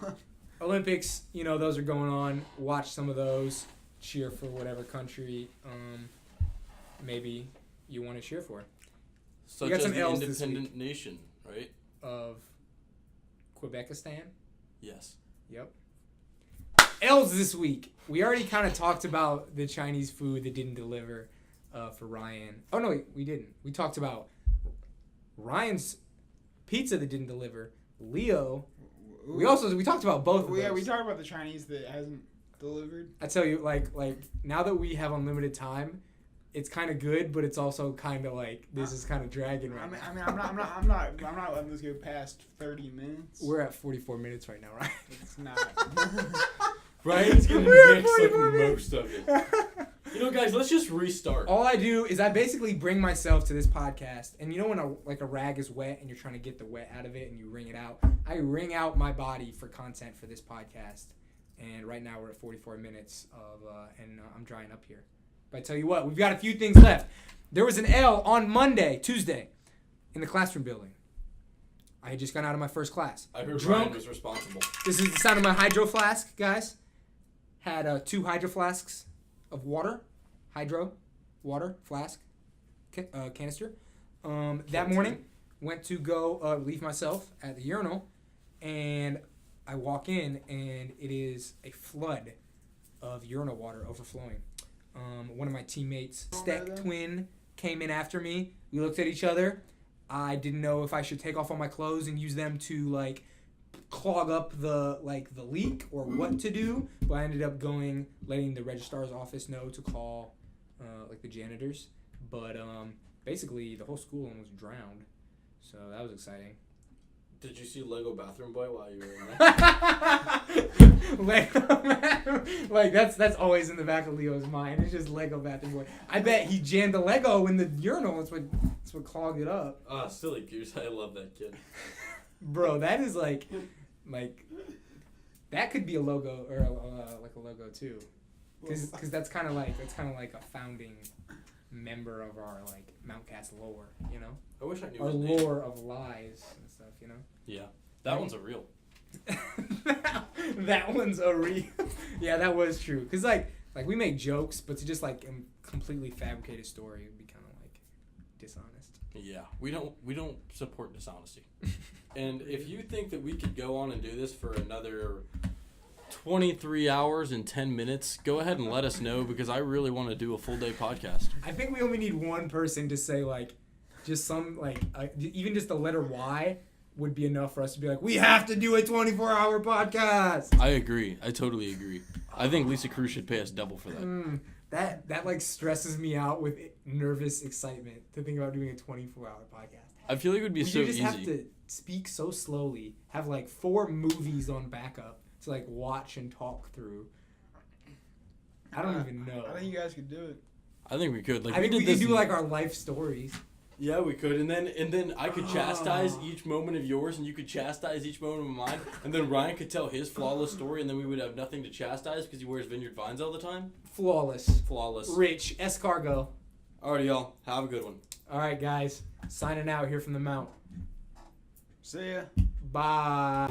S1: Olympics, those are going on. Watch some of those. Cheer for whatever country maybe you want to cheer for.
S2: Such as the independent nation, right?
S1: Of Quebecistan?
S2: Yes.
S1: Yep. L's this week. We already kind of talked about the Chinese food that didn't deliver for Ryan. Oh, no, we didn't. We talked about Ryan's pizza that didn't deliver. Leo. We talked about both of those.
S3: Yeah, we talked about the Chinese that hasn't delivered. I
S1: tell you, like now that we have unlimited time, it's kind of good, but it's also kind of like this is kind of dragging right now.
S3: I'm not letting this go past 30 minutes.
S1: We're at 44 minutes right now, right?
S3: It's not.
S2: Ryan's gonna mix like most of it. Guys, let's just restart.
S1: All I do is I basically bring myself to this podcast, and when a rag is wet and you're trying to get the wet out of it and you wring it out, I wring out my body for content for this podcast. And right now we're at 44 minutes and I'm drying up here. But I tell you what, we've got a few things left. There was an L on Tuesday, in the classroom building. I had just gotten out of my first class.
S2: I heard Ryan was responsible.
S1: This is the sound of my hydro flask, guys. Had 2 hydro flasks of water. Hydro, water, flask, canister. That morning, went to go leave myself at the urinal, and I walk in, and it is a flood of urinal water overflowing. One of my teammates, Steck Twin, came in after me. We looked at each other. I didn't know if I should take off all my clothes and use them to clog up the leak or what to do. But I ended up letting the registrar's office know to call the janitors. But basically the whole school almost drowned. So that was exciting.
S2: Did you see Lego Bathroom Boy while you were in
S1: there? That's always in the back of Leo's mind. It's just Lego Bathroom Boy. I bet he jammed the Lego in the urinal. That's what clogged it up.
S2: Ah, silly goose. I love that kid.
S1: Bro, that is like that could be a logo or a logo too, because that's kind of like a founding member of our MountCast lore,
S2: I wish I knew
S1: our lore of lies and stuff,
S2: Yeah, that one's a real.
S1: That one's a real. Yeah, that was true. Cause we make jokes, but to just completely fabricate a story would be kind of dishonest.
S2: Yeah, we don't support dishonesty. And if you think that we could go on and do this for another 23 hours and 10 minutes, go ahead and let us know, because I really want to do a full day podcast.
S1: I think we only need one person to say just some even just the letter Y would be enough for us to be we have to do a 24-hour podcast.
S2: I agree. I totally agree. I think Lisa Cruz should pay us double for that.
S1: That stresses me out with nervous excitement to think about doing a 24-hour podcast.
S2: I feel like it would be so easy.
S1: You just have to speak so slowly, have 4 movies on backup to watch and talk through. I don't even know.
S3: I think you guys could do it.
S2: I think we could.
S1: I think we could do our life stories.
S2: Yeah, we could, and then I could chastise each moment of yours, and you could chastise each moment of mine, and then Ryan could tell his flawless story, and then we would have nothing to chastise because he wears Vineyard Vines all the time.
S1: Flawless.
S2: Flawless.
S1: Rich. Escargot.
S2: Alrighty, y'all. Have a good one.
S1: All right, guys. Signing out here from the Mount.
S3: See ya.
S1: Bye.